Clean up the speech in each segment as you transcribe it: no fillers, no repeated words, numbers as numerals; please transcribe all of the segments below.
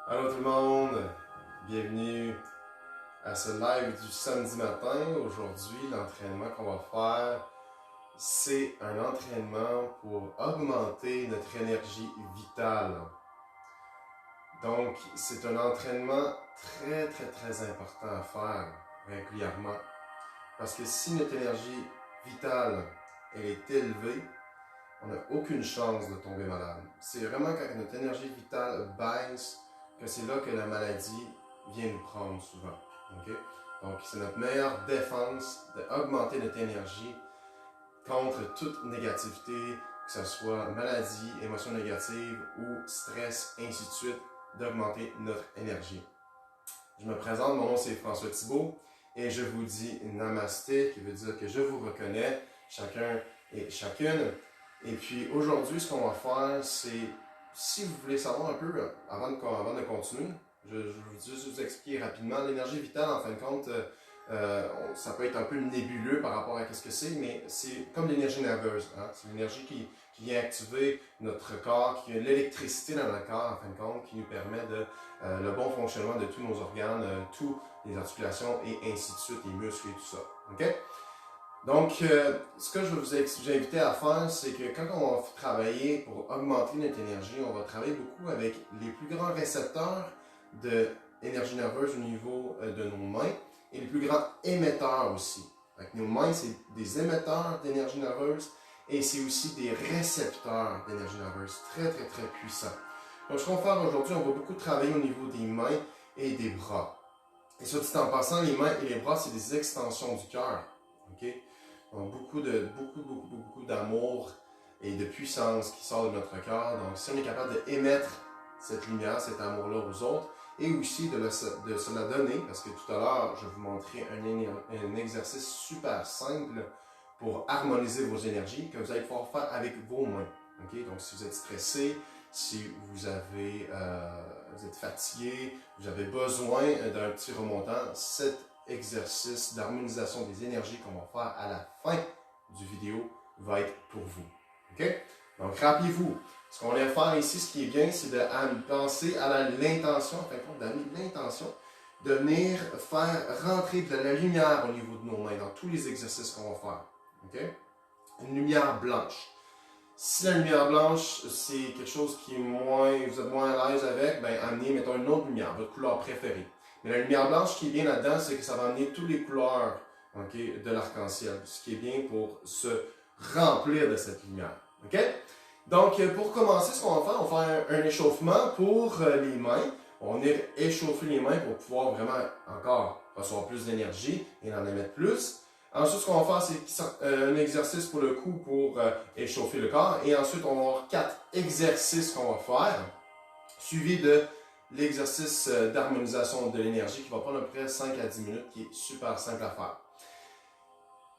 Allô tout le monde, bienvenue à ce live du samedi matin. Aujourd'hui, l'entraînement qu'on va faire, c'est un entraînement pour augmenter notre énergie vitale. Donc, c'est un entraînement très important à faire régulièrement. Parce que si notre énergie vitale elle est élevée, on n'a aucune chance de tomber malade. C'est vraiment quand notre énergie vitale baisse que c'est là que la maladie vient nous prendre souvent. Okay? Donc, c'est notre meilleure défense d'augmenter notre énergie contre toute négativité, que ce soit maladie, émotion négative ou stress, ainsi de suite, d'augmenter notre énergie. Je me présente, mon nom c'est François Thibault et je vous dis Namasté, qui veut dire que je vous reconnais, chacun et chacune. Et puis aujourd'hui, ce qu'on va faire, c'est, si vous voulez savoir un peu, avant de continuer, je vais juste vous expliquer rapidement. L'énergie vitale, en fin de compte, ça peut être un peu nébuleux par rapport à ce que c'est, mais c'est comme l'énergie nerveuse. Hein? C'est l'énergie qui vient activer notre corps, qui a l'électricité dans notre corps, en fin de compte, qui nous permet le bon fonctionnement de tous nos organes, toutes les articulations et ainsi de suite, les muscles et tout ça. Okay? Donc, ce que je vais vous inviter à faire, c'est que quand on va travailler pour augmenter notre énergie, on va travailler beaucoup avec les plus grands récepteurs d'énergie nerveuse au niveau de nos mains et les plus grands émetteurs aussi. Donc, nos mains, c'est des émetteurs d'énergie nerveuse et c'est aussi des récepteurs d'énergie nerveuse très puissants. Donc, ce qu'on va faire aujourd'hui, on va beaucoup travailler au niveau des mains et des bras. Et soit dit en passant, les mains et les bras, c'est des extensions du cœur. Okay? Donc, beaucoup d'amour et de puissance qui sort de notre cœur. Donc, si on est capable d'émettre cette lumière, cet amour-là aux autres, et aussi de se la donner, parce que tout à l'heure, je vais vous montrer un exercice super simple pour harmoniser vos énergies que vous allez pouvoir faire avec vos mains. Okay? Donc, si vous êtes stressé, si vous êtes fatigué, vous avez besoin d'un petit remontant, cet exercice d'harmonisation des énergies qu'on va faire à la fin du vidéo va être pour vous. Okay? Donc, rappelez-vous, ce qu'on vient faire ici, ce qui est bien, c'est de penser à l'intention, en fin de compte, d'amener l'intention de venir faire rentrer de la lumière au niveau de nos mains dans tous les exercices qu'on va faire. Okay? Une lumière blanche. Si la lumière blanche, c'est quelque chose qui est vous êtes moins à l'aise avec, ben amenez, mettons, une autre lumière, votre couleur préférée. Mais la lumière blanche, qui est bien là-dedans, c'est que ça va amener toutes les couleurs de l'arc-en-ciel, ce qui est bien pour se remplir de cette lumière. Okay? Donc, pour commencer, ce qu'on va faire, on va faire un échauffement pour les mains. On va venir échauffer les mains pour pouvoir vraiment encore recevoir plus d'énergie et en émettre plus. Ensuite, ce qu'on va faire, c'est un exercice pour le cou pour échauffer le corps. Et ensuite, on va avoir 4 exercices qu'on va faire, suivis de l'exercice d'harmonisation de l'énergie qui va prendre à peu près 5 à 10 minutes, qui est super simple à faire.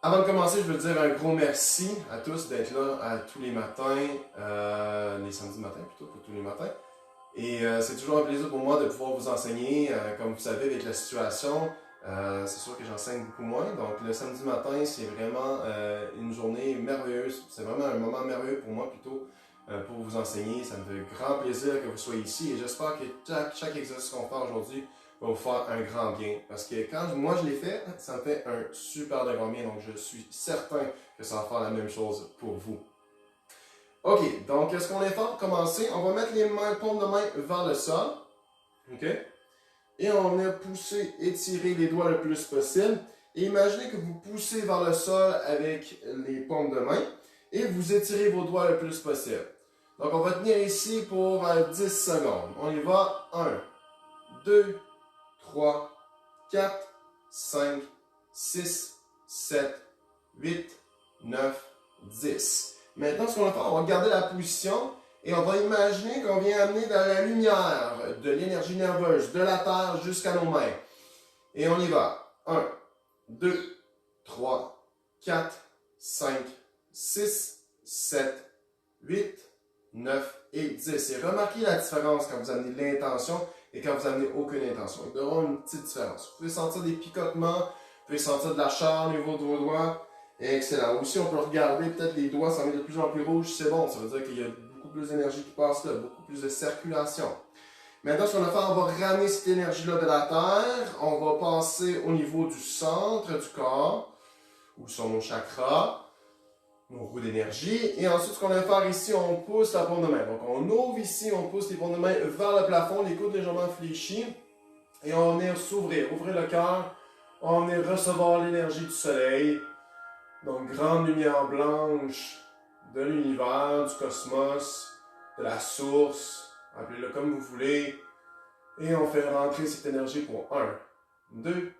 Avant de commencer, je veux dire un gros merci à tous d'être là à tous les matins, les samedis matins plutôt, pour tous les matins. Et c'est toujours un plaisir pour moi de pouvoir vous enseigner, comme vous savez, avec la situation. C'est sûr que j'enseigne beaucoup moins, donc le samedi matin, c'est vraiment une journée merveilleuse. C'est vraiment un moment merveilleux pour moi plutôt pour vous enseigner. Ça me fait grand plaisir que vous soyez ici et j'espère que chaque exercice qu'on fait aujourd'hui va vous faire un grand bien. Parce que quand moi je l'ai fait, ça me fait un super de grand bien, donc je suis certain que ça va faire la même chose pour vous. Ok, donc ce qu'on va faire pour commencer, on va mettre les paumes de main vers le sol. Ok? Et on vient pousser, étirer les doigts le plus possible. Et imaginez que vous poussez vers le sol avec les paumes de main et vous étirez vos doigts le plus possible. Donc on va tenir ici pour 10 secondes. On y va. 1, 2, 3, 4, 5, 6, 7, 8, 9, 10. Maintenant, ce qu'on va faire, on va garder la position et on va imaginer qu'on vient amener dans la lumière de l'énergie nerveuse de la terre jusqu'à nos mains. Et on y va. 1, 2, 3, 4, 5, 6, 7, 8, 9 et 10. Et remarquez la différence quand vous amenez de l'intention et quand vous amenez aucune intention. Il y aura une petite différence. Vous pouvez sentir des picotements, vous pouvez sentir de la chaleur au niveau de vos doigts. Excellent. Aussi, on peut regarder peut-être les doigts, ça met de plus en plus rouge, c'est bon. Ça veut dire qu'il y a beaucoup plus d'énergie qui passe là, beaucoup plus de circulation. Maintenant, ce qu'on va faire, on va ramener cette énergie-là de la terre. On va passer au niveau du centre du corps, où sont nos chakras, nos roues d'énergie. Et ensuite, ce qu'on va faire ici, on pousse la paume de main. Donc, on ouvre ici, on pousse les paumes de main vers le plafond, les coudes légèrement fléchis. Et on vient s'ouvrir, ouvrir le cœur. On vient recevoir l'énergie du soleil. Donc, grande lumière blanche de l'univers, du cosmos, de la source. Appelez-le comme vous voulez. Et on fait rentrer cette énergie pour 1, 2,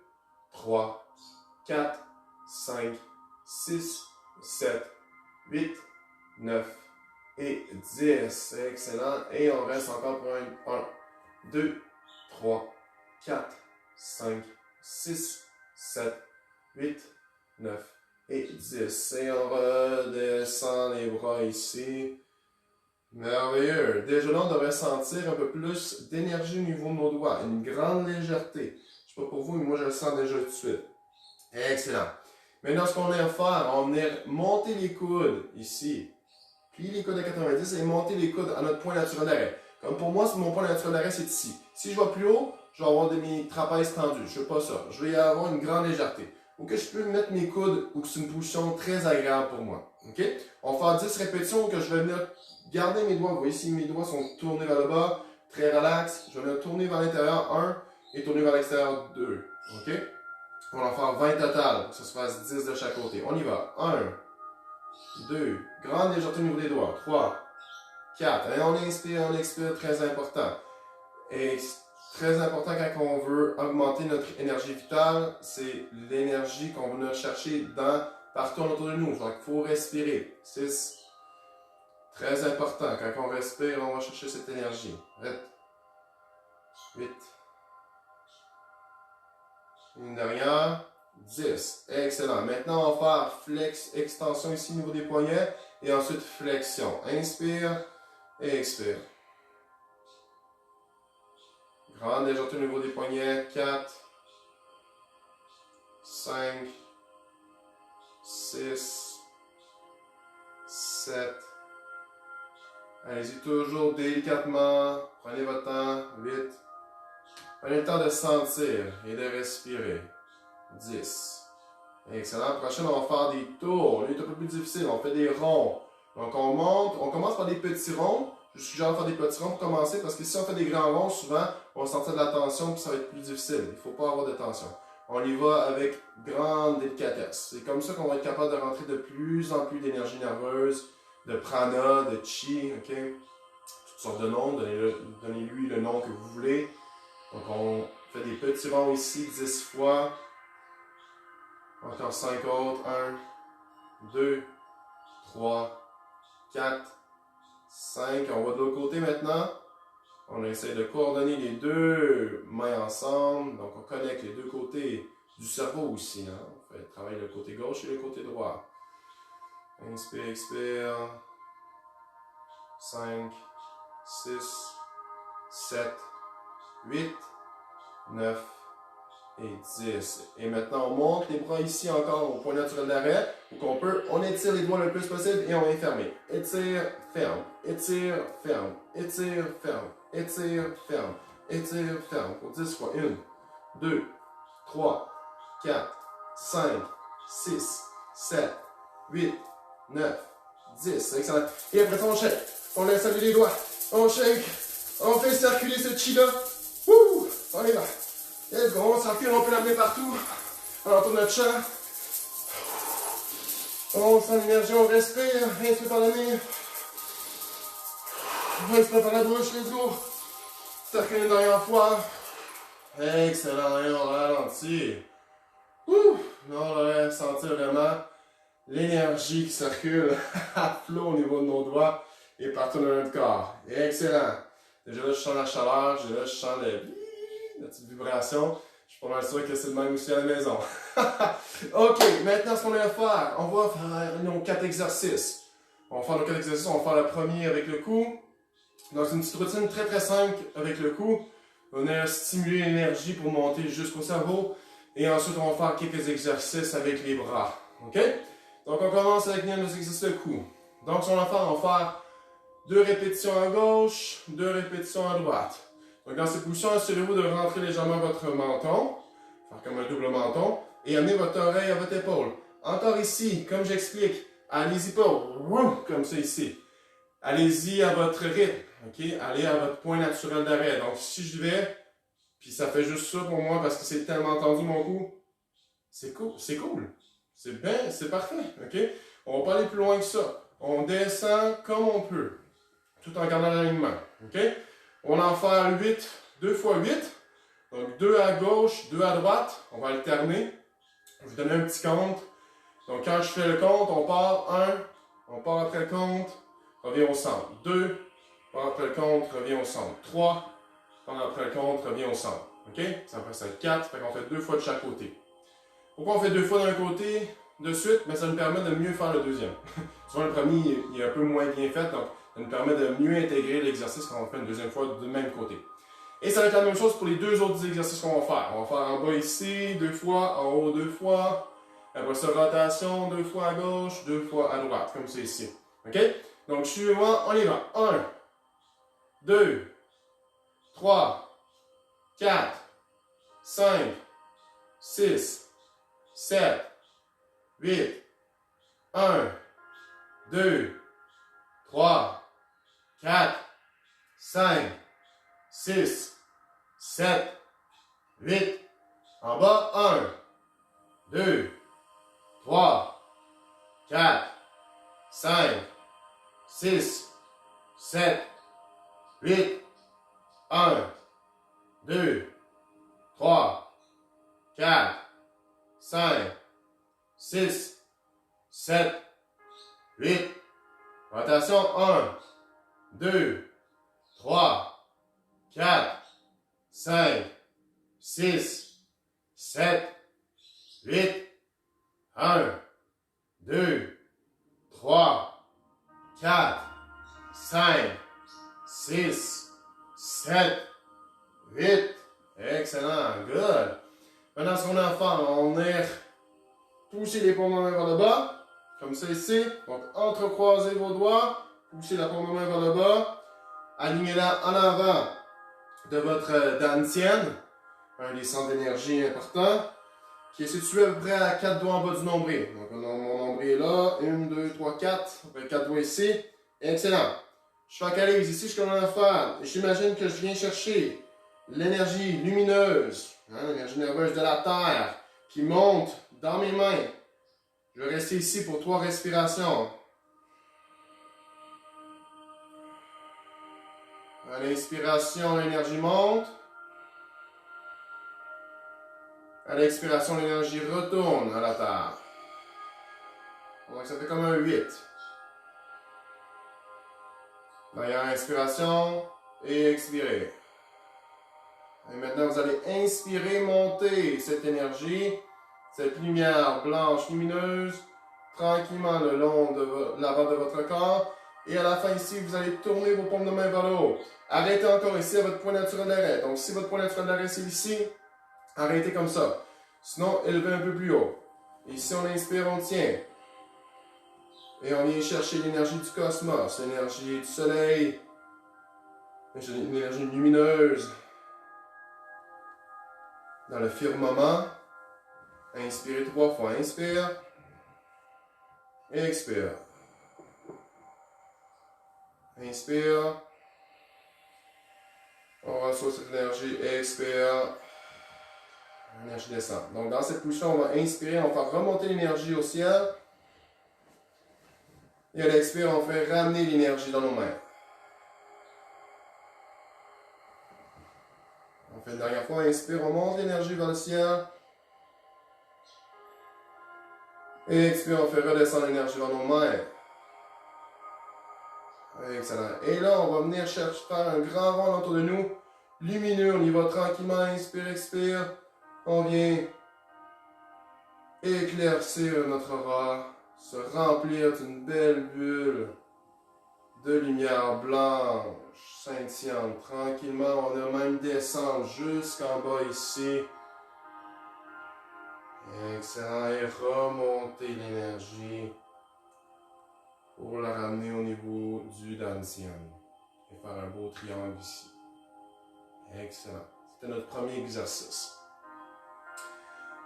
3, 4, 5, 6, 7, 8, 9 et 10. Excellent. Et on reste encore pour 1, 2, 3, 4, 5, 6, 7, 8, 9 et 10. Et on redescend les bras ici. Merveilleux. Déjà là, on devrait sentir un peu plus d'énergie au niveau de nos doigts. Une grande légèreté. Je sais pas pour vous, mais moi je le sens déjà tout de suite. Excellent. Maintenant, ce qu'on a à faire, on va monter les coudes ici. Plier les coudes à 90 et monter les coudes à notre point naturel d'arrêt. Comme pour moi, mon point naturel d'arrêt, c'est ici. Si je vais plus haut, je vais avoir mes trapèzes tendus. Je ne veux pas ça. Je vais y avoir une grande légèreté. Ou que je peux mettre mes coudes ou que c'est une position très agréable pour moi. OK? On va faire 10 répétitions que je vais venir garder mes doigts. Vous voyez ici, mes doigts sont tournés vers le bas. Très relax. Je vais venir tourner vers l'intérieur 1 et tourner vers l'extérieur 2. OK? On va en faire 20 total. Que ça se fasse 10 de chaque côté. On y va. 1, 2. Grande légèreté au niveau des doigts. 3, 4. Et on inspire, on expire. Très important. Et très important quand on veut augmenter notre énergie vitale, c'est l'énergie qu'on va venir chercher partout autour de nous. Donc, il faut respirer. 6. Très important. Quand on respire, on va chercher cette énergie. 8. Une dernière. 10. Excellent. Maintenant, on va faire extension ici au niveau des poignets. Et ensuite, flexion. Inspire et expire. Grande légèreté au niveau des poignets. 4, 5, 6, 7. Allez-y toujours délicatement. Prenez votre temps. 8. Prenez le temps de sentir et de respirer. 10. Excellent. Prochaine, on va faire des tours. Lui, c'est un peu plus difficile. On fait des ronds. Donc, on monte. On commence par des petits ronds. Je suggère de faire des petits ronds pour commencer parce que si on fait des grands ronds, souvent, on va sentir de la tension et ça va être plus difficile. Il ne faut pas avoir de tension. On y va avec grande délicatesse. C'est comme ça qu'on va être capable de rentrer de plus en plus d'énergie nerveuse, de prana, de chi, ok? Toutes sortes de noms. Donnez-lui le nom que vous voulez. Donc, on fait des petits ronds ici 10 fois. Encore 5 autres. 1, 2, 3, 4, 5. On va de l'autre côté maintenant. On essaie de coordonner les deux mains ensemble. Donc, on connecte les deux côtés du cerveau aussi. Hein? On fait travailler le côté gauche et le côté droit. Inspire, expire. 5, 6, 7, 8, 9 et 10. Et maintenant, on monte les bras ici encore au point naturel d'arrêt. On étire les doigts le plus possible et on vient fermer. Étire, ferme. Étire, ferme. Étire, ferme. Étire, ferme. Étire, ferme. Pour 10 fois. 1, 2, 3, 4, 5, 6, 7, 8, 9, 10. Excellent. Et après ça, on shake. On laisse aller les doigts. On shake. On fait circuler ce chi-là. Wouh! On y va. Let's go. On circule. On peut l'amener partout. On entoure notre champ. On sent l'énergie. On respire. Inspire par le nez. Inspire par la bouche. Let's go. Circule une dernière fois. Excellent. Et on ralentit. Ouh! On devrait sentir vraiment l'énergie qui circule à flot au niveau de nos doigts et partout dans notre corps. Excellent. Déjà là, je sens la chaleur. Déjà là, je sens la petite vibration. Je suis pas mal sûr que c'est le même aussi à la maison. Ok, maintenant ce qu'on va faire, on va faire nos 4 exercices. On va faire nos 4 exercices. On va faire le premier avec le cou. Donc c'est une petite routine très très simple avec le cou. On va stimuler l'énergie pour monter jusqu'au cerveau. Et ensuite, on va faire quelques exercices avec les bras. OK? Donc, on commence avec nos exercices de cou. Donc, ce qu'on va faire, 2 répétitions à gauche, 2 répétitions à droite. Donc dans cette position, assurez-vous de rentrer légèrement votre menton, faire comme un double menton, et amener votre oreille à votre épaule. Encore ici, comme j'explique, allez-y pas, comme ça ici. Allez-y à votre rythme, ok? Allez à votre point naturel d'arrêt. Donc si je vais, puis ça fait juste ça pour moi parce que c'est tellement tendu mon cou, c'est cool, c'est cool. C'est bien, c'est parfait, ok? On va pas aller plus loin que ça. On descend comme on peut, tout en gardant l'alignement, ok? On en fait 8, 2 fois 8. Donc 2 à gauche, 2 à droite. On va alterner. Je vais vous donner un petit compte. Donc quand je fais le compte, on part 1, on part après le compte, revient au centre. 2, part après le compte, revient au centre. 3, part après le compte, revient au centre. OK? Ça fait ça 4, fait qu'on fait 2 fois de chaque côté. Pourquoi on fait 2 fois d'un côté de suite? Mais ça nous permet de mieux faire le deuxième. Souvent le premier, il est un peu moins bien fait, donc ça nous permet de mieux intégrer l'exercice quand on fait une deuxième fois du même côté. Et ça va être la même chose pour les 2 autres exercices qu'on va faire. On va faire en bas ici, 2 fois, en haut 2 fois. Après ça, rotation, 2 fois à gauche, 2 fois à droite, comme c'est ici. OK? Donc, suivez-moi, on y va. 1, 2, 3, 4, 5, 6, 7, 8, 1, 2, 3, 4, 5, 6, 7, 8. En bas, 1, 2, 3, 4, 5, 6, 7, 8, 1, 2, 3, 4, 5, 6, 7, 8. Rotation 1, 2, 3, 4, 5, 6, 7, 8. 1, 2, 3, 4, 5, 6, 7, 8. Excellent, good. Maintenant, ce qu'on a à faire, on va pousser les paumes de main vers le bas, comme ça ici. Donc, entrecroisez vos doigts, poussez la paume de main vers le bas, alignez-la en avant de votre dantienne, un des centres d'énergie importants, qui est situé à peu près à 4 doigts en bas du nombril. Donc, mon nombril est là. 1, 2, 3, 4. Après 4 doigts ici. Excellent. Je focalise ici, je commence à faire. J'imagine que je viens chercher l'énergie lumineuse, l'énergie nerveuse de la Terre, qui monte dans mes mains. Je vais rester ici pour 3 respirations. À l'inspiration, l'énergie monte. À l'expiration, l'énergie retourne à la Terre. Donc, ça fait comme un 8. Dernière inspiration et expirez. Et maintenant, vous allez inspirer, monter cette énergie, cette lumière blanche lumineuse, tranquillement le long de l'avant de votre corps. Et à la fin ici, vous allez tourner vos paumes de main vers le haut. Arrêtez encore ici à votre point naturel d'arrêt. Donc, si votre point naturel d'arrêt, c'est ici, arrêtez comme ça. Sinon, élevez un peu plus haut. Ici, on inspire, on tient. Et on vient chercher l'énergie du cosmos, l'énergie du soleil, l'énergie lumineuse. Dans le firmament, inspirez 3 fois. Inspire. Expire. Inspire. On reçoit cette énergie. Expire. L'énergie descend. Donc dans cette position, on va inspirer, on va faire remonter l'énergie au ciel. Et à l'expire, on fait ramener l'énergie dans nos mains. On fait une dernière fois, inspire, on monte l'énergie vers le ciel. Et expire, on fait redescendre l'énergie vers nos mains. Excellent. Et là, on va venir chercher, faire un grand rond autour de nous. Lumineux, on y va tranquillement, inspire, expire. On vient éclaircir notre aura, se remplir d'une belle bulle de lumière blanche, scintillante. Tranquillement, on a même descendre jusqu'en bas ici. Excellent. Et remonter l'énergie pour la ramener au niveau du dantian. Et faire un beau triangle ici. Excellent. C'était notre premier exercice.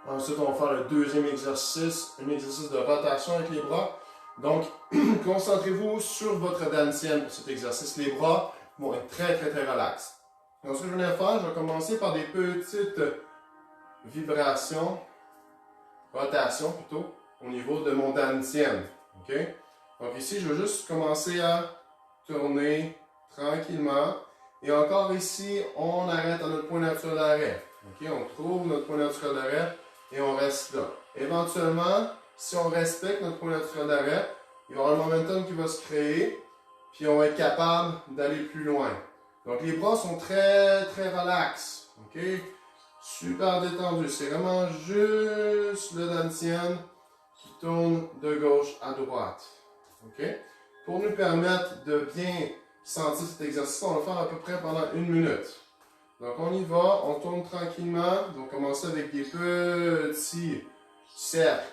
Ensuite, on va faire le deuxième exercice, un exercice de rotation avec les bras. Donc, concentrez-vous sur votre dantienne pour cet exercice. Les bras vont être très relax. Donc, ce que je vais faire, je vais commencer par des petites vibrations, rotations plutôt, au niveau de mon dantienne. OK? Donc ici, je vais juste commencer à tourner tranquillement. Et encore ici, on arrête à notre point naturel d'arrêt. OK? On trouve notre point naturel d'arrêt et on reste là. Éventuellement, si on respecte notre point naturel d'arrêt, il va y avoir un momentum qui va se créer, puis on va être capable d'aller plus loin. Donc les bras sont très relax. OK? Super détendu. C'est vraiment juste le dantienne qui tourne de gauche à droite. OK? Pour nous permettre de bien sentir cet exercice, on va le faire à peu près pendant 1 minute. Donc on y va, on tourne tranquillement. Donc commencez avec des petits cercles.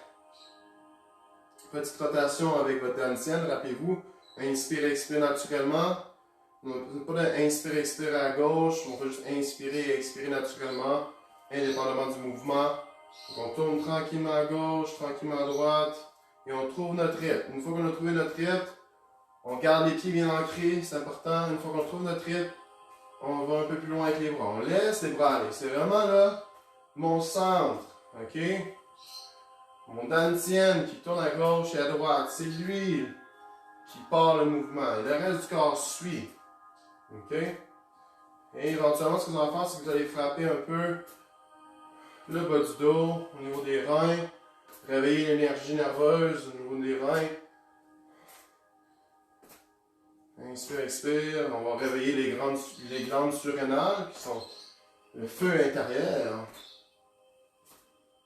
Petite rotation avec votre dantienne. Rappelez-vous, inspire, expire naturellement. Pas d'inspire, expire à gauche. On peut juste inspirer et expirer naturellement, indépendamment du mouvement. Donc on tourne tranquillement à gauche, tranquillement à droite. Et on trouve notre rythme. Une fois qu'on a trouvé notre rythme, on garde les pieds bien ancrés, c'est important. Une fois qu'on trouve notre rythme, on va un peu plus loin avec les bras. On laisse les bras aller. C'est vraiment là mon centre. OK? Mon dantienne qui tourne à gauche et à droite. C'est lui qui part le mouvement. Et le reste du corps suit. OK? Et éventuellement, ce que vous allez faire, c'est que vous allez frapper un peu le bas du dos, au niveau des reins. Réveiller l'énergie nerveuse au niveau des reins. Inspire, expire. On va réveiller les glandes surrénales qui sont le feu intérieur.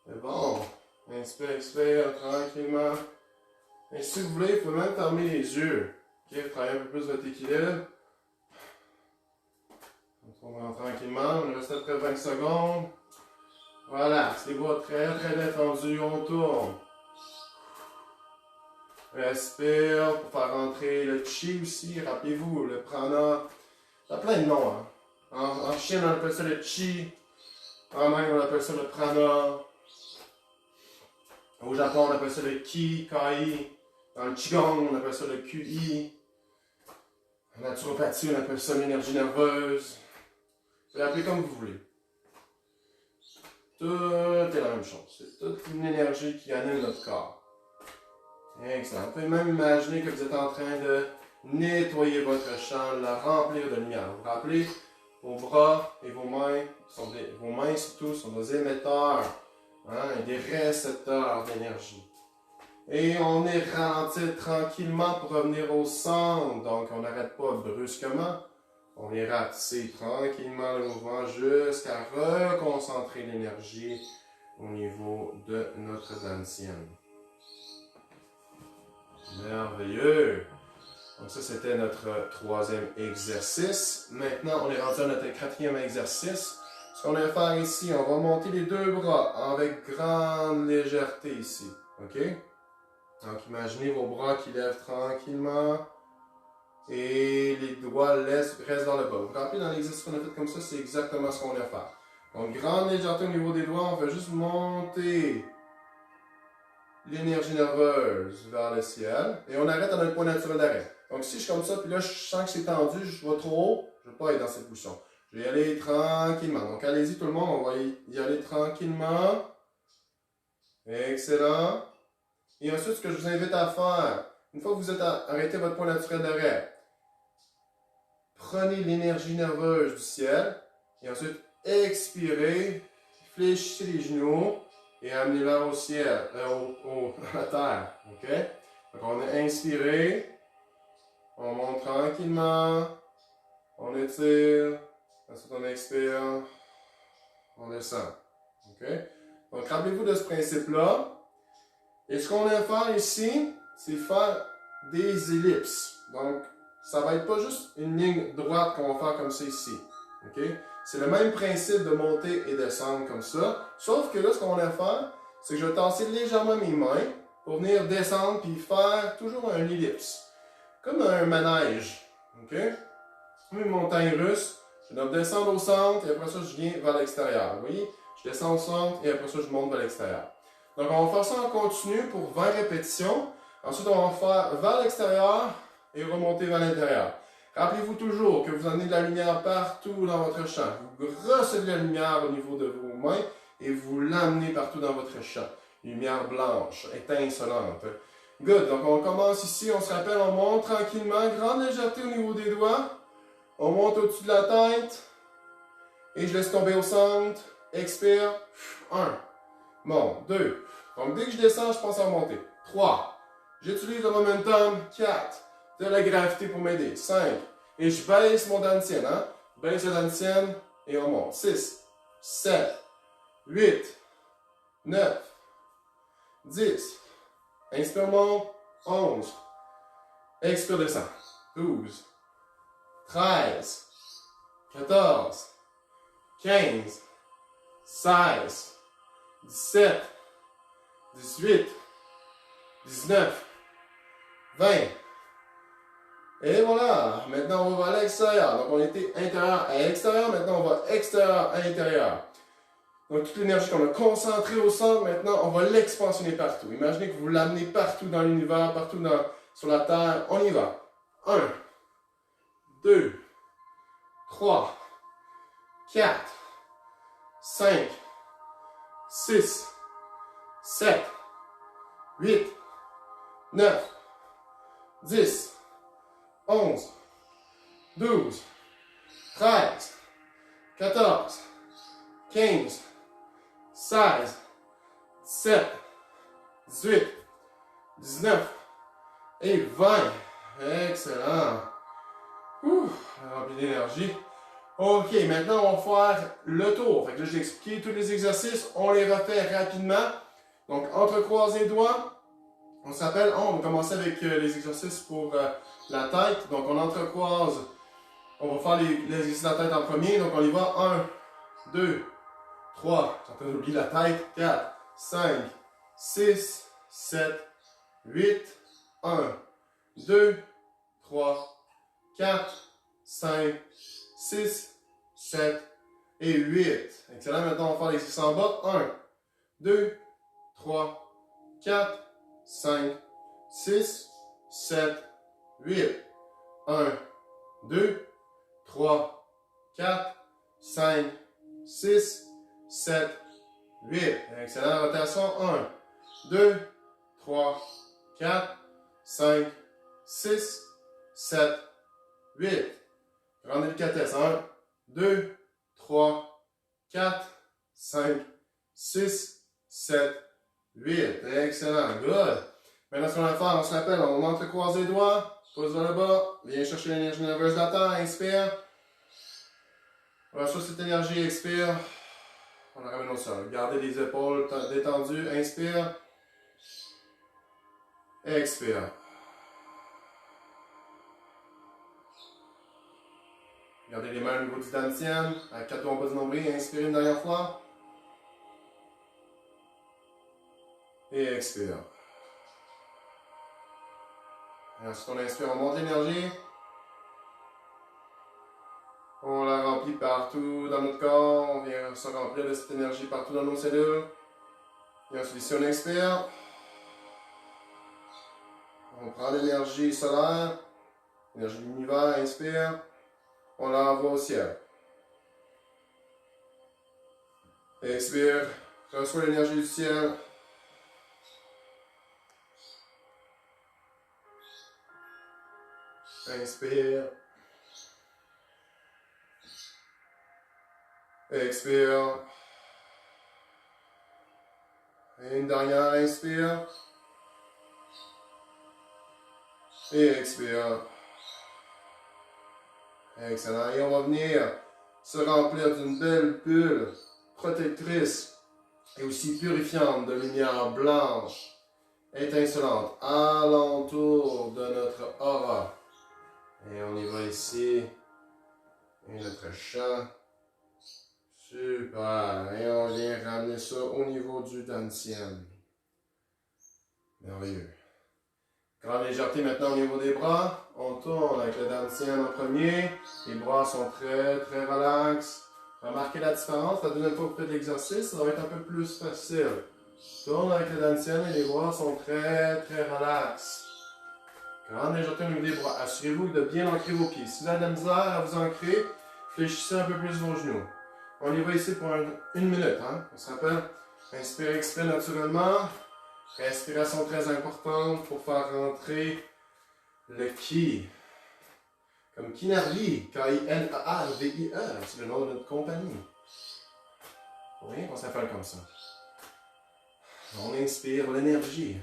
C'est bon. Inspire, expire, tranquillement. Et si vous voulez, vous pouvez même fermer les yeux. OK, travaillez un peu plus votre équilibre. On tourne tranquillement. On reste à près 20 secondes. Voilà, les bras très détendus. On tourne. Respire pour faire rentrer le chi aussi. Rappelez-vous, le prana. Ça a plein de noms. Hein? En Chine, on appelle ça le chi. En Inde, on appelle ça le prana. Au Japon, on appelle ça le ki, kai. Dans le qigong, on appelle ça le qi. En naturopathie, on appelle ça l'énergie nerveuse. Vous pouvez l'appeler comme vous voulez. Tout est la même chose. C'est toute une énergie qui anime notre corps. Excellent. Vous pouvez même imaginer que vous êtes en train de nettoyer votre champ, de la remplir de lumière. Vous vous rappelez, vos bras et vos mains, vos mains surtout, sont des émetteurs et des récepteurs d'énergie. Et on est ralenti tranquillement pour revenir au centre. Donc on n'arrête pas brusquement. On vient ratisser tranquillement le mouvement jusqu'à reconcentrer l'énergie au niveau de notre dantienne. Merveilleux! Donc ça, c'était notre 3e exercice. Maintenant, on est rendu à notre 4e exercice. Ce qu'on va faire ici, on va monter les 2 bras avec grande légèreté ici. OK? Donc, imaginez vos bras qui lèvent tranquillement. Et les doigts restent dans le bas. Vous vous rappelez, dans l'exercice qu'on a fait comme ça, c'est exactement ce qu'on va faire. Donc, grande légèreté au niveau des doigts, on va juste monter l'énergie nerveuse vers le ciel. Et on arrête à notre point naturel d'arrêt. Donc, si je suis comme ça, puis là, je sens que c'est tendu, je vais trop haut, je ne vais pas être dans cette position. Je vais y aller tranquillement. Donc, allez-y tout le monde, on va y aller tranquillement. Excellent. Et ensuite, ce que je vous invite à faire, une fois que vous êtes arrêté votre point naturel d'arrêt, prenez l'énergie nerveuse du ciel et ensuite expirez, fléchissez les genoux et amenez-la au ciel, à la terre. OK? Donc on a inspiré, on monte tranquillement, on étire, ensuite on expire, on descend. OK? Donc rappelez-vous de ce principe-là. Et ce qu'on va faire ici, c'est faire des ellipses. Donc, ça va être pas juste une ligne droite qu'on va faire comme ça ici. OK? C'est le même principe de monter et descendre comme ça. Sauf que là, ce qu'on va faire, c'est que je vais tasser légèrement mes mains pour venir descendre puis faire toujours un ellipse. Comme un manège. OK? Comme une montagne russe. Je dois descendre au centre et après ça, je viens vers l'extérieur. Vous voyez? Je descends au centre et après ça, je monte vers l'extérieur. Donc, on va faire ça en continu pour 20 répétitions. Ensuite, on va faire vers l'extérieur et remonter vers l'intérieur. Rappelez-vous toujours que vous emmenez de la lumière partout dans votre champ. Vous recevez de la lumière au niveau de vos mains et vous l'amenez partout dans votre champ. Lumière blanche, étincelante. Good. Donc, on commence ici. On se rappelle, on monte tranquillement. Grande légèreté au niveau des doigts. On monte au-dessus de la tête. Et je laisse tomber au centre. Expire. 1. Monte. 2. Donc, dès que je descends, je pense à monter. 3. J'utilise le momentum. 4. De la gravité pour m'aider. 5. Et je baisse mon dantienne. Hein? Baisse le dantienne et on monte. 6. 7. 8. 9. 10. Inspire, monte. 11. Expire, descend. 12. 13. 14. 15. 16. 17. 18. 19. 20. Et voilà. Maintenant, on va à l'extérieur. Donc, on était intérieur à extérieur. Maintenant, on va extérieur à intérieur. Donc, toute l'énergie qu'on a concentrée au centre, maintenant, on va l'expansionner partout. Imaginez que vous l'amenez partout dans l'univers, partout sur la Terre. On y va. 1, 2, 3, 4, 5, 6, 7, 8, 9, 10, 11, 12, 13, 14, 15, 16, 17, 18, 19 et 20. Excellent. Rempli d'énergie. OK, maintenant on va faire le tour. Fait que là, j'ai expliqué tous les exercices. On les refait rapidement. Donc, entrecroise les doigts. On s'appelle, on va commencer avec les exercices pour la tête. Donc, on entrecroise. On va faire les exercices de la tête en premier. Donc, on y va. 1, 2, 3, j'ai en train d'oublier la tête, 4, 5, 6, 7, 8, 1, 2, 3, 4, 5, 6, 7 et 8. Excellent, maintenant on va faire les exercices en bas. 1, 2, 3, 4, 5, 6, 7, 8. 1, 2, 3, 4, 5, 6, 7, 8. Excellent. Rotation. 1, 2, 3, 4, 5, 6, 7, 8. Grande délicatesse. 1, 2, 3, 4, 5, 6, 7, 8. Excellent. Good. Maintenant, ce qu'on va faire, on se rappelle, on entrecroise les doigts, pose vers le bas, viens chercher l'énergie nerveuse de la terre, inspire. Reçois cette énergie, expire. On la ramène au sol. Gardez les épaules détendues. Inspire. Expire. Gardez les mains au niveau du dantienne. À 4 doigts en bas du nombril. Inspire une dernière fois. Et expire. Et ensuite, on inspire, on monte l'énergie. On la remplit partout dans notre corps. On vient se remplir de cette énergie partout dans nos cellules. Et ensuite, ici, on expire. On prend l'énergie solaire, l'énergie de l'univers, inspire. On l'envoie au ciel. Expire. Reçois l'énergie du ciel. Inspire. Expire. Et une dernière, inspire. Et expire. Excellent. Et on va venir se remplir d'une belle bulle protectrice et aussi purifiante de lumière blanche, étincelante, alentour de notre aura. Et on y va ici. Et notre champ. Super. Et on vient ramener ça au niveau du dantian. Merveilleux. Grande légèreté maintenant au niveau des bras. On tourne avec le dantian en premier. Les bras sont très relax. Remarquez la différence. La deuxième fois que vous faites l'exercice, ça va être un peu plus facile. Tourne avec le dantian et les bras sont très relax. Grande légèreté au niveau des bras. Assurez-vous de bien ancrer vos pieds. Si vous avez de la misère à vous ancrer, fléchissez un peu plus vos genoux. On y va ici pour une minute. Hein? On se rappelle, inspirez, expirez naturellement. Respiration très importante pour faire rentrer le ki. Comme Kinarvi, K-I-N-A-R-V-I-E, c'est le nom de notre compagnie. Oui, on s'appelle comme ça. On inspire l'énergie.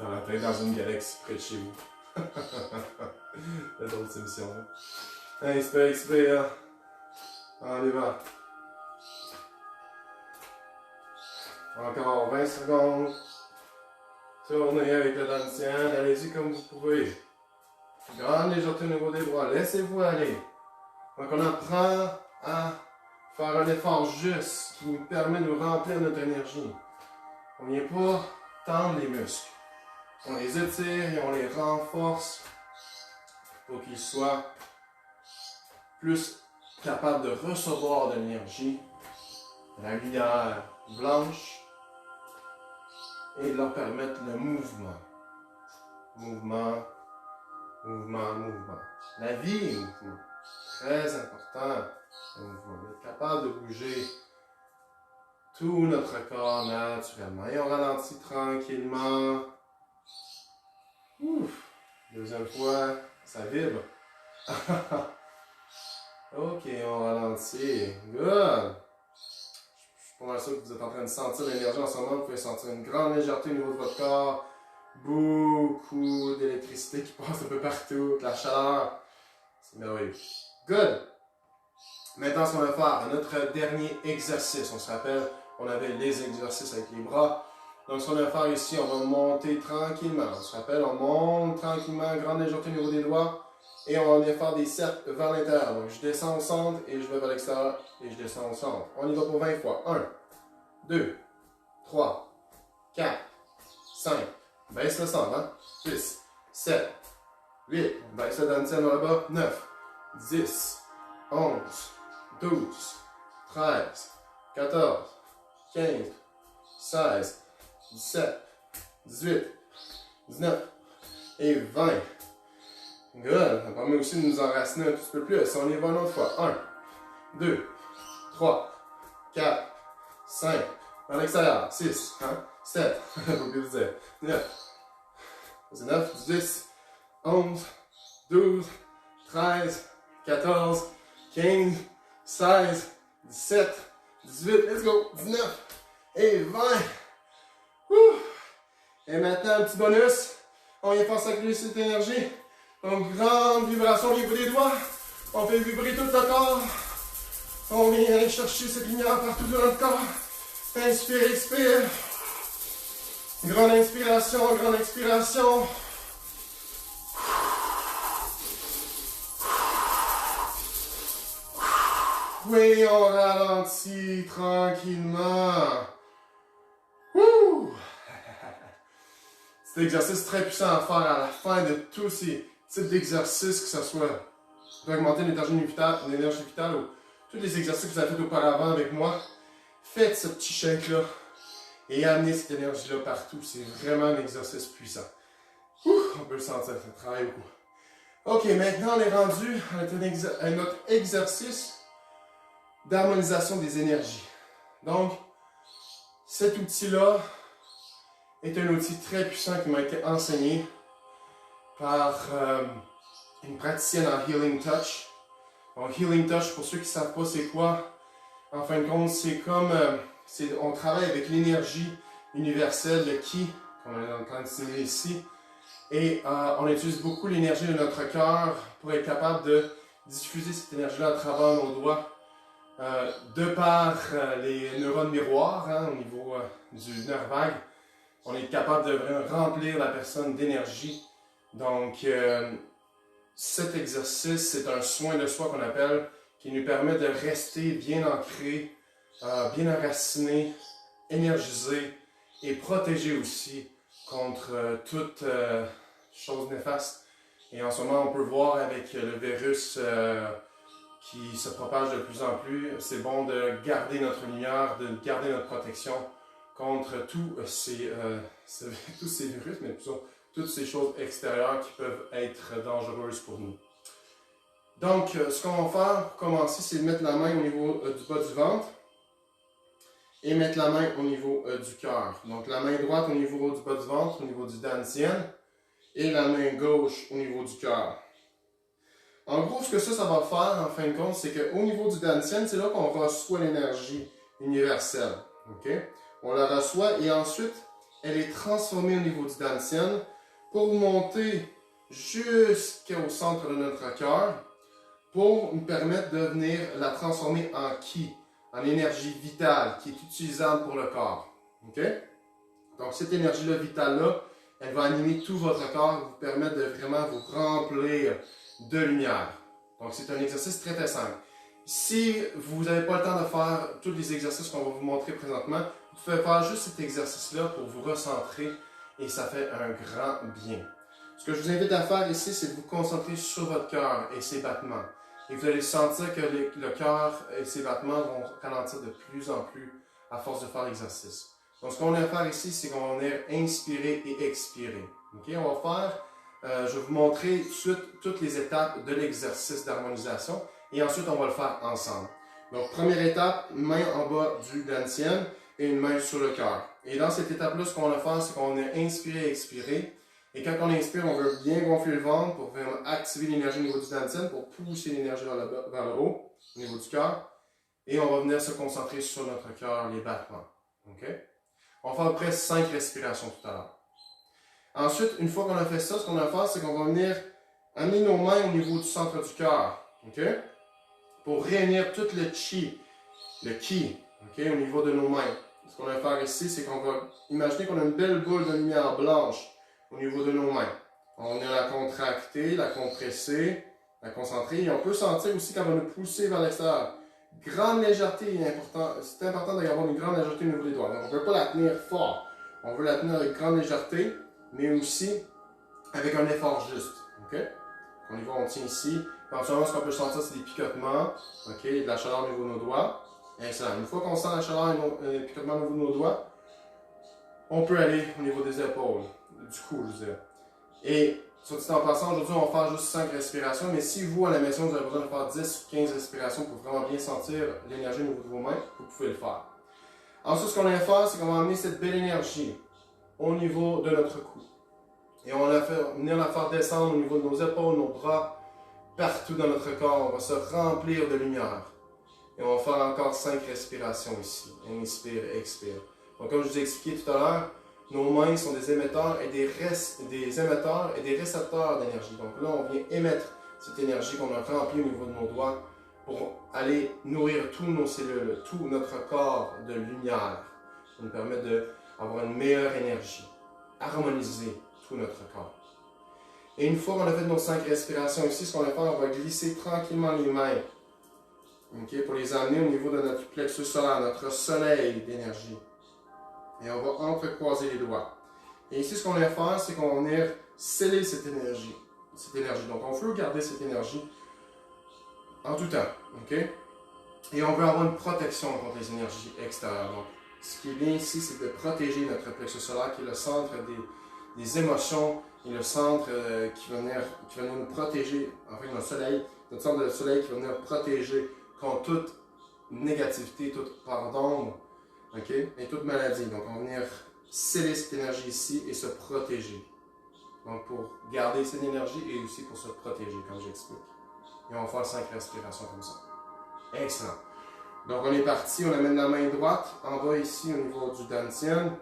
Dans la tête, dans une galaxie près de chez vous. La drôle de émission, là. Inspire, expire. On y va. Encore 20 secondes. Tournez avec le dantian. Allez-y comme vous pouvez. Grande légèreté au niveau des bras. Laissez-vous aller. Donc on apprend à faire un effort juste qui nous permet de remplir notre énergie. On ne vient pas tendre les muscles. On les étire et on les renforce pour qu'ils soient plus capables de recevoir de l'énergie, de la lumière blanche et de leur permettre le mouvement. Mouvement. La vie est mouvement. Très important, le mouvement. Être capable de bouger tout notre corps naturellement. Et on ralentit tranquillement. Ouf. Deuxième fois, ça vibre. Ok, on ralentit. Good. Je suis pas mal sûr que vous êtes en train de sentir l'énergie en ce moment. Vous pouvez sentir une grande légèreté au niveau de votre corps. Beaucoup d'électricité qui passe un peu partout. De la chaleur. C'est merveilleux. Good. Maintenant, ce qu'on va faire, notre dernier exercice. On se rappelle, on avait les exercices avec les bras. Donc, ce qu'on va faire ici, on va monter tranquillement. On se rappelle, on monte tranquillement, grande légèreté au niveau des doigts. Et on va bien faire des cercles vers l'intérieur. Donc, je descends au centre et je vais vers l'extérieur et je descends au centre. On y va pour 20 fois. 1, 2, 3, 4, 5. Baisse le centre, hein? 6, 7, 8. Baisse le dantian là-bas. 9, 10, 11, 12, 13, 14, 15, 16, 17, 18, 19 et 20. Good. Ça permet aussi de nous enraciner un petit peu plus. Si on y va une autre fois. 1, 2, 3, 4, 5. Dans l'extérieur. 6, hein? 7. Faut que je dire. 9. 9, 10, 11, 12, 13, 14, 15, 16, 17, 18. Let's go. 19 et 20. Wouh. Et maintenant, un petit bonus. On vient faire circuler cette énergie. Donc, grande vibration au niveau des doigts. On fait vibrer tout le corps. On vient aller chercher cette lumière partout dans notre corps. Inspire, expire. Grande inspiration, grande expiration. Oui, on ralentit tranquillement. Wouh! C'est un exercice très puissant à faire à la fin de tous ces types d'exercices, que ce soit pour augmenter l'énergie vitale ou tous les exercices que vous avez fait auparavant avec moi. Faites ce petit shake-là et amenez cette énergie-là partout. C'est vraiment un exercice puissant. On peut le sentir, ça travaille beaucoup. Ok, maintenant on est rendu à notre exercice d'harmonisation des énergies. Donc, cet outil-là est un outil très puissant qui m'a été enseigné par une praticienne en Healing Touch. Donc, Healing Touch, pour ceux qui ne savent pas c'est quoi, en fin de compte, c'est comme, on travaille avec l'énergie universelle, le Ki, comme on est en train de simuler ici, et on utilise beaucoup l'énergie de notre cœur pour être capable de diffuser cette énergie-là à travers nos doigts, de par les neurones miroirs, hein, au niveau du nerf vague. On est capable de remplir la personne d'énergie. Donc, cet exercice, c'est un soin de soi qu'on appelle, qui nous permet de rester bien ancré bien enraciné, énergisé et protégé aussi contre toute chose néfaste. Et en ce moment, on peut voir avec le virus qui se propage de plus en plus, c'est bon de garder notre lumière, de garder notre protection contre tous ces virus, mais plutôt toutes ces choses extérieures qui peuvent être dangereuses pour nous. Donc, ce qu'on va faire pour commencer, c'est de mettre la main au niveau du bas du ventre et mettre la main au niveau du cœur. Donc, la main droite au niveau du bas du ventre, au niveau du dantian, et la main gauche au niveau du cœur. En gros, ce que ça va faire, en fin de compte, c'est qu'au niveau du dantian, c'est là qu'on reçoit l'énergie universelle. Okay? On la reçoit et ensuite, elle est transformée au niveau du dantian pour monter jusqu'au centre de notre cœur pour nous permettre de venir la transformer en ki, en énergie vitale qui est utilisable pour le corps. Okay? Donc, cette énergie-là vitale-là, elle va animer tout votre corps et vous permettre de vraiment vous remplir de lumière. Donc, c'est un exercice très très simple. Si vous n'avez pas le temps de faire tous les exercices qu'on va vous montrer présentement, vous pouvez faire juste cet exercice-là pour vous recentrer et ça fait un grand bien. Ce que je vous invite à faire ici, c'est de vous concentrer sur votre cœur et ses battements. Et vous allez sentir que le cœur et ses battements vont ralentir de plus en plus à force de faire l'exercice. Donc, ce qu'on va faire ici, c'est qu'on va venir inspirer et expirer. Okay? On va faire je vais vous montrer tout de suite toutes les étapes de l'exercice d'harmonisation et ensuite on va le faire ensemble. Donc première étape, main en bas du dantian et une main sur le cœur. Et dans cette étape-là, ce qu'on va faire, c'est qu'on va inspirer et expirer. Et quand on inspire, on veut bien gonfler le ventre pour vraiment activer l'énergie au niveau du dantian, pour pousser l'énergie vers le haut, au niveau du cœur. Et on va venir se concentrer sur notre cœur, les battements. Okay? On va faire à peu près 5 respirations tout à l'heure. Ensuite, une fois qu'on a fait ça, ce qu'on va faire, c'est qu'on va venir amener nos mains au niveau du centre du cœur, okay? Pour réunir tout le ki, okay? Au niveau de nos mains. Ce qu'on va faire ici, c'est qu'on va imaginer qu'on a une belle boule de lumière blanche au niveau de nos mains. On va venir la contracter, la compresser, la concentrer. Et on peut sentir aussi qu'elle va nous pousser vers l'extérieur. Grande légèreté est important. C'est important d'avoir une grande légèreté au niveau des doigts. Donc, on ne peut pas la tenir fort. On veut la tenir avec grande légèreté, mais aussi avec un effort juste. Okay? On y va, on tient ici. Éventuellement, ce qu'on peut sentir, c'est des picotements, okay? De la chaleur au niveau de nos doigts. Excellent. Une fois qu'on sent la chaleur et le picotement au niveau de nos doigts, on peut aller au niveau des épaules, du cou, je veux dire. Et, soit dit en passant, aujourd'hui, on va faire juste 5 respirations, mais si vous, à la maison, vous avez besoin de faire 10 ou 15 respirations pour vraiment bien sentir l'énergie au niveau de vos mains, vous pouvez le faire. Ensuite, ce qu'on va faire, c'est qu'on va amener cette belle énergie au niveau de notre cou. Et on va venir la faire descendre au niveau de nos épaules, nos bras, partout dans notre corps. On va se remplir de lumière. Et on va faire encore 5 respirations ici. Inspire, expire. Donc, comme je vous ai expliqué tout à l'heure, nos mains sont des émetteurs et des récepteurs d'énergie. Donc là, on vient émettre cette énergie qu'on a remplie au niveau de nos doigts pour aller nourrir tous nos cellules, tout notre corps de lumière. Ça nous permet d'avoir une meilleure énergie, harmoniser tout notre corps. Et une fois qu'on a fait nos 5 respirations ici, ce qu'on va faire, on va glisser tranquillement les mains, okay, pour les amener au niveau de notre plexus solaire, notre soleil d'énergie. Et on va entrecroiser les doigts. Et ici, ce qu'on va faire, c'est qu'on va venir sceller cette énergie. Donc, on veut garder cette énergie en tout temps. Okay? Et on veut avoir une protection contre les énergies extérieures. Donc, ce qui est bien ici, c'est de protéger notre plexus solaire, qui est le centre des émotions et le centre qui va venir nous protéger, enfin notre soleil, notre centre de soleil qui va venir protéger contre toute négativité, toute part d'ombre, okay, et toute maladie. Donc, on va venir sceller cette énergie ici et se protéger. Donc, pour garder cette énergie et aussi pour se protéger, comme j'explique. Et on va faire 5 respirations comme ça. Excellent. Donc, on est parti, on amène la main droite en bas ici au niveau du dantian,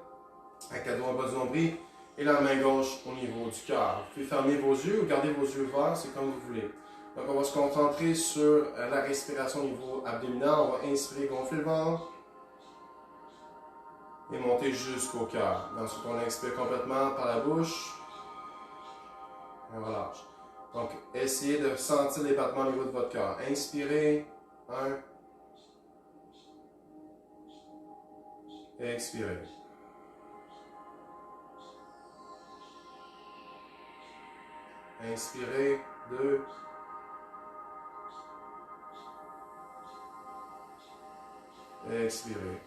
avec la doigt en bas du nombril, et la main gauche au niveau du cœur. Vous pouvez fermer vos yeux ou garder vos yeux ouverts, c'est comme vous voulez. Donc, on va se concentrer sur la respiration au niveau abdominal. On va inspirer, gonfler le ventre et monter jusqu'au cœur. Ensuite, on expire complètement par la bouche et on relâche. Donc, essayez de sentir les battements au niveau de votre cœur. Inspirez, 1, Expirez. Inspirez. 2. Expirez.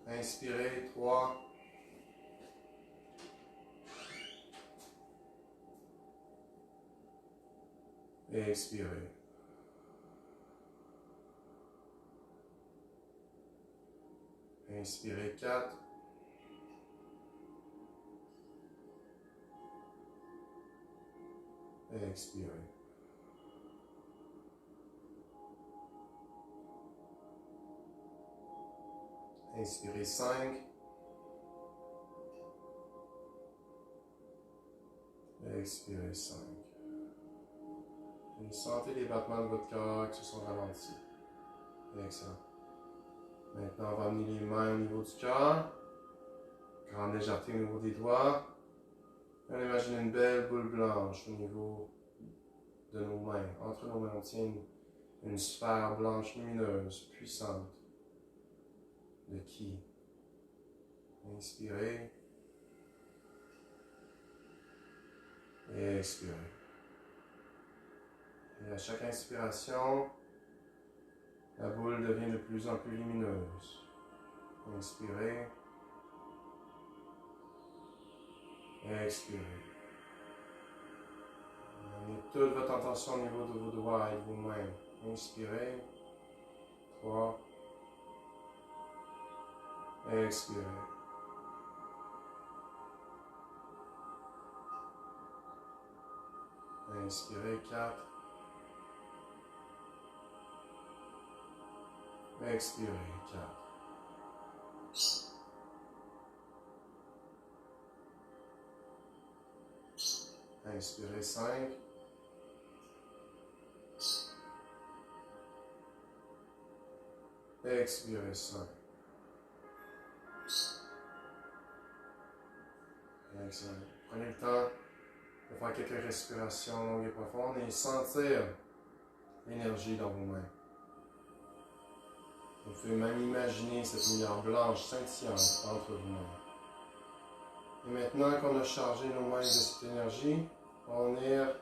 Inspirez. 3. Expirez. Inspirez. 4. Expirez. Inspirez 5. Expirez 5. Et sentez les battements de votre cœur qui se sont ralentis. Excellent. Maintenant, on va amener les mains au niveau du cœur. Grande légèreté au niveau des doigts. On imagine une belle boule blanche au niveau de nos mains. Entre nos mains, on tient une sphère blanche lumineuse, puissante. De qui? Inspirez. Et expirez. Et à chaque inspiration, la boule devient de plus en plus lumineuse. Inspirez. Expirez. Amenez toute votre attention au niveau de vos doigts et de vos mains. Inspirez. 3. Expirez. Inspirez. 4. Expirez. 4. Inspirez 5. Expirez 5. Excellent. Prenez le temps de faire quelques respirations longues et profondes et sentir l'énergie dans vos mains. Vous pouvez même imaginer cette lumière blanche scintillante entre vos mains. Et maintenant qu'on a chargé nos mains de cette énergie, on va venir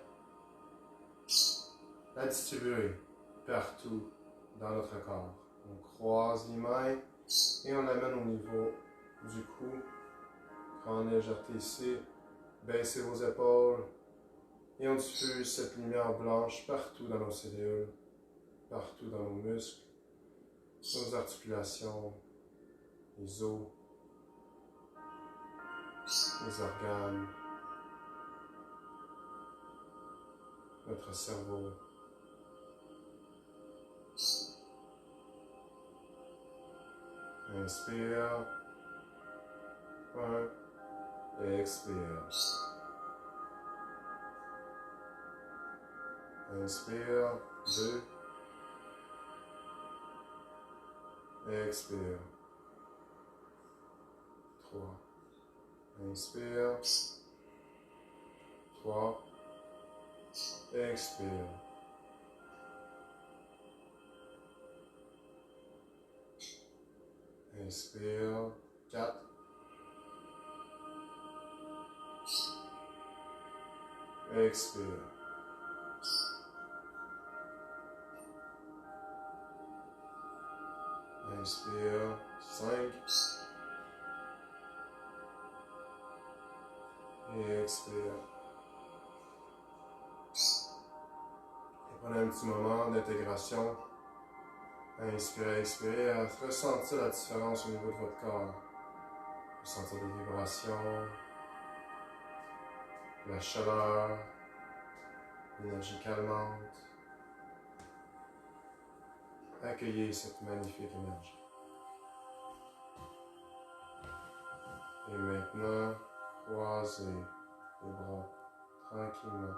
la distribuer partout dans notre corps. On croise les mains et on l'amène au niveau du cou. Grande légèreté ici. Baissez vos épaules et on diffuse cette lumière blanche partout dans nos cellules, partout dans nos muscles, nos articulations, les os, les organes, notre cerveau. Inspire. 1. Expire. Inspire. 2. Expire. 3. Inspire. 3. Expire. Inspire. 4. Expire. Inspire. 5. Et expire. Et prenez un petit moment d'intégration. Inspirez, expirez, à ressentir la différence au niveau de votre corps. Ressentir des vibrations, la chaleur, l'énergie calmante. Accueillez cette magnifique énergie. Et maintenant, croisez les bras tranquillement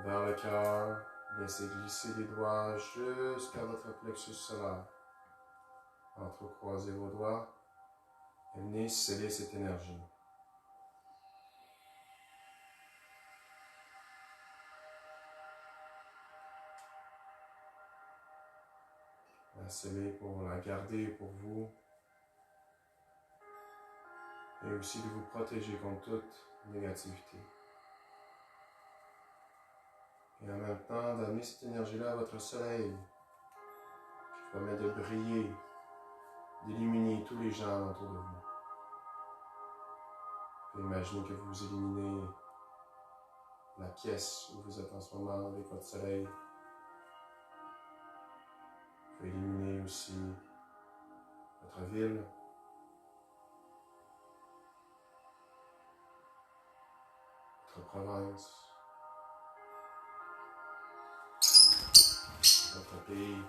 vers le cœur. Laissez glisser les doigts jusqu'à votre plexus solaire. Entrecroisez vos doigts et venez sceller cette énergie. la sceller, pour la garder pour vous. Et aussi de vous protéger contre toute négativité. Et en même temps, d'amener cette énergie-là à votre soleil, qui permet de briller, d'illuminer tous les gens autour de vous. Puis imaginez que vous éliminez la pièce où vous êtes en ce moment avec votre soleil. Vous pouvez éliminer aussi votre ville, votre province, votre pays.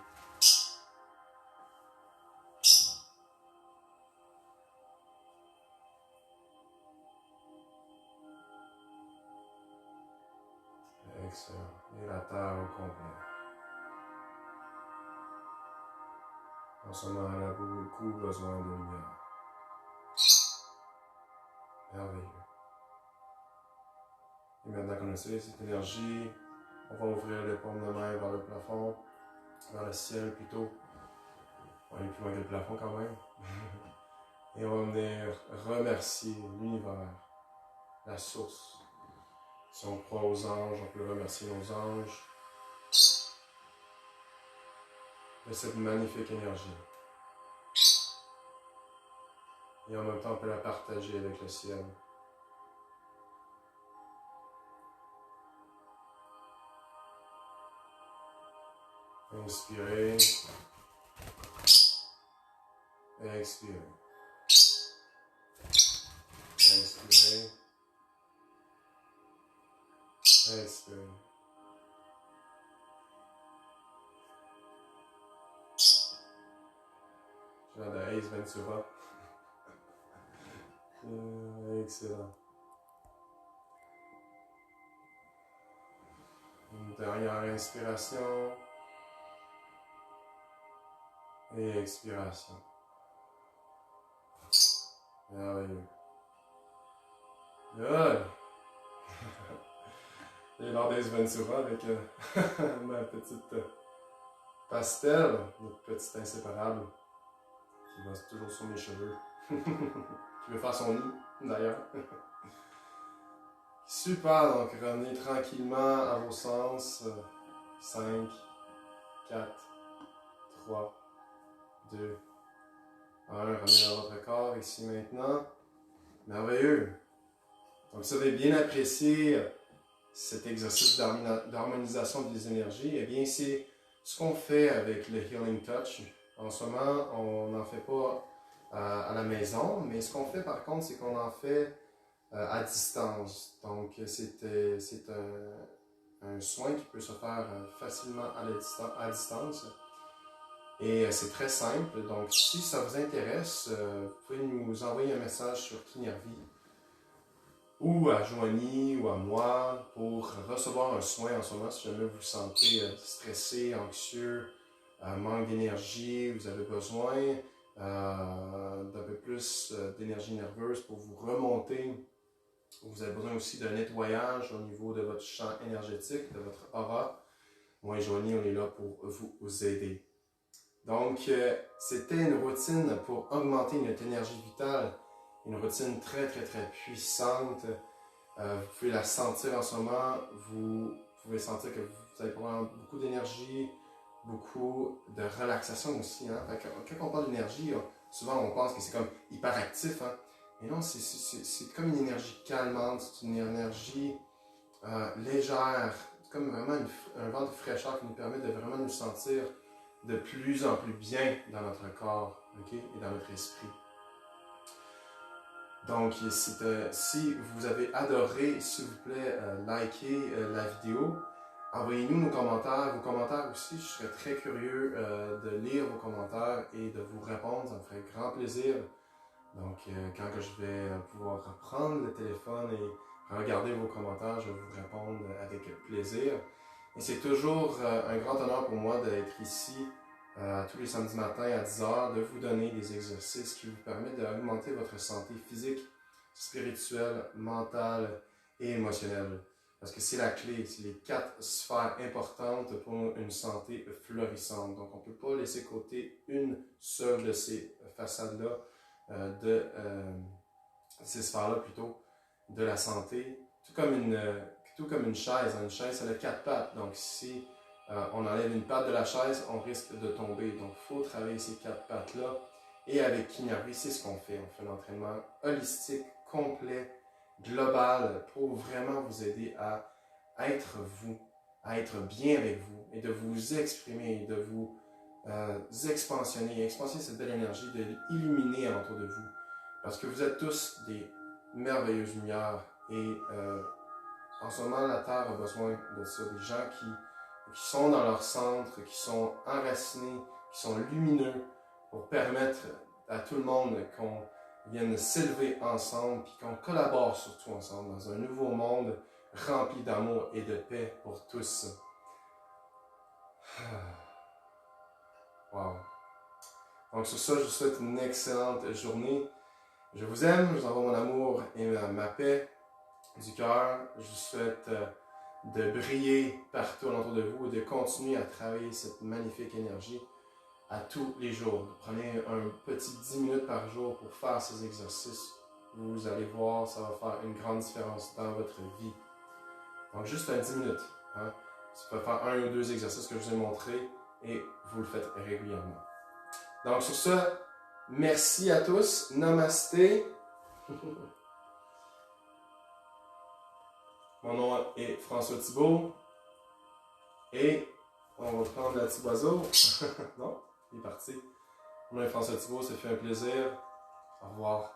Excellent. Et la terre au complet. En ce moment, elle a beaucoup besoin de lumière. Merveilleux. Et maintenant qu'on a cette énergie, on va ouvrir les paumes de main vers le plafond, vers le ciel plutôt. On va aller plus loin que le plafond quand même. Et on va venir remercier l'univers, la source. Si on croit aux anges, on peut remercier nos anges de cette magnifique énergie. Et en même temps, on peut la partager avec le ciel. Inspirez. Expirez. Inspirez. Expirez. J'ai l'air de Ace Ventura. Excellent. Une dernière inspiration. Et expiration. Merveilleux. Good! J'ai l'air d'Ace Ventura avec ma petite pastel, notre petite inséparable, qui va toujours sur mes cheveux. Qui veut faire son nid, d'ailleurs. Super, donc revenez tranquillement à vos sens. 5, 4, 3, 2, 1. Revenez dans votre corps ici maintenant. Merveilleux. Donc, vous avez bien apprécié cet exercice d'harmonisation des énergies. Eh bien, c'est ce qu'on fait avec le Healing Touch. En ce moment, on n'en fait pas à la maison, mais ce qu'on fait par contre, c'est qu'on en fait à distance. Donc, c'est un soin qui peut se faire facilement à distance. Et c'est très simple. Donc, si ça vous intéresse, vous pouvez nous envoyer un message sur Kinervi ou à Joanie ou à moi pour recevoir un soin en ce moment si jamais vous vous sentez stressé, anxieux, manque d'énergie, vous avez besoin d'un peu plus d'énergie nerveuse pour vous remonter. Vous avez besoin aussi d'un nettoyage au niveau de votre champ énergétique, de votre aura. Moi et Joanie, on est là pour vous aider. Donc, c'était une routine pour augmenter notre énergie vitale. Une routine très, très, très puissante. Vous pouvez la sentir en ce moment. Vous pouvez sentir que vous allez prendre beaucoup d'énergie, beaucoup de relaxation aussi. Hein? Quand on parle d'énergie, souvent on pense que c'est comme hyperactif. Hein? Mais non, c'est comme une énergie calmante, c'est une énergie légère, comme vraiment un vent de fraîcheur qui nous permet de vraiment nous sentir de plus en plus bien dans notre corps, okay? Et dans notre esprit. Donc, si vous avez adoré, s'il vous plaît, likez la vidéo. Envoyez-nous nos commentaires. Vos commentaires aussi, je serais très curieux de lire vos commentaires et de vous répondre. Ça me ferait grand plaisir. Donc, quand que je vais pouvoir reprendre le téléphone et regarder vos commentaires, je vais vous répondre avec plaisir. Et c'est toujours un grand honneur pour moi d'être ici tous les samedis matins à 10h, de vous donner des exercices qui vous permettent d'augmenter votre santé physique, spirituelle, mentale et émotionnelle. Parce que c'est la clé, c'est les 4 sphères importantes pour une santé florissante. Donc, on ne peut pas laisser côté une seule de ces façades-là, ces sphères-là plutôt, de la santé. Tout comme une chaise. Une chaise, elle a 4 pattes. Donc, si on enlève une patte de la chaise, on risque de tomber. Donc, il faut travailler ces 4 pattes-là. Et avec Kinyarvi, c'est ce qu'on fait. On fait un entraînement holistique, complet, global, pour vraiment vous aider à être vous, à être bien avec vous, et de vous exprimer, de vous expansionner. Expansionner cette belle énergie, de l'illuminer alentour de vous. Parce que vous êtes tous des merveilleuses lumières. Et en ce moment, la Terre a besoin de ça. Des gens qui sont dans leur centre, qui sont enracinés, qui sont lumineux, pour permettre à tout le monde qu'on vienne s'élever ensemble, puis qu'on collabore surtout ensemble dans un nouveau monde rempli d'amour et de paix pour tous. Wow. Donc sur ça, je vous souhaite une excellente journée. Je vous aime, je vous envoie mon amour et ma paix du cœur. Je vous souhaite de briller partout autour de vous et de continuer à travailler cette magnifique énergie à tous les jours. Prenez un petit 10 minutes par jour pour faire ces exercices. Vous allez voir, ça va faire une grande différence dans votre vie. Donc juste un 10 minutes. Hein? Vous pouvez faire 1 ou 2 exercices que je vous ai montrés et vous le faites régulièrement. Donc sur ce, merci à tous. Namasté. Mon nom est François Thibault. Et on va prendre la petite oiseau. Non, il est parti. Mon nom est François Thibault, ça fait un plaisir. Au revoir.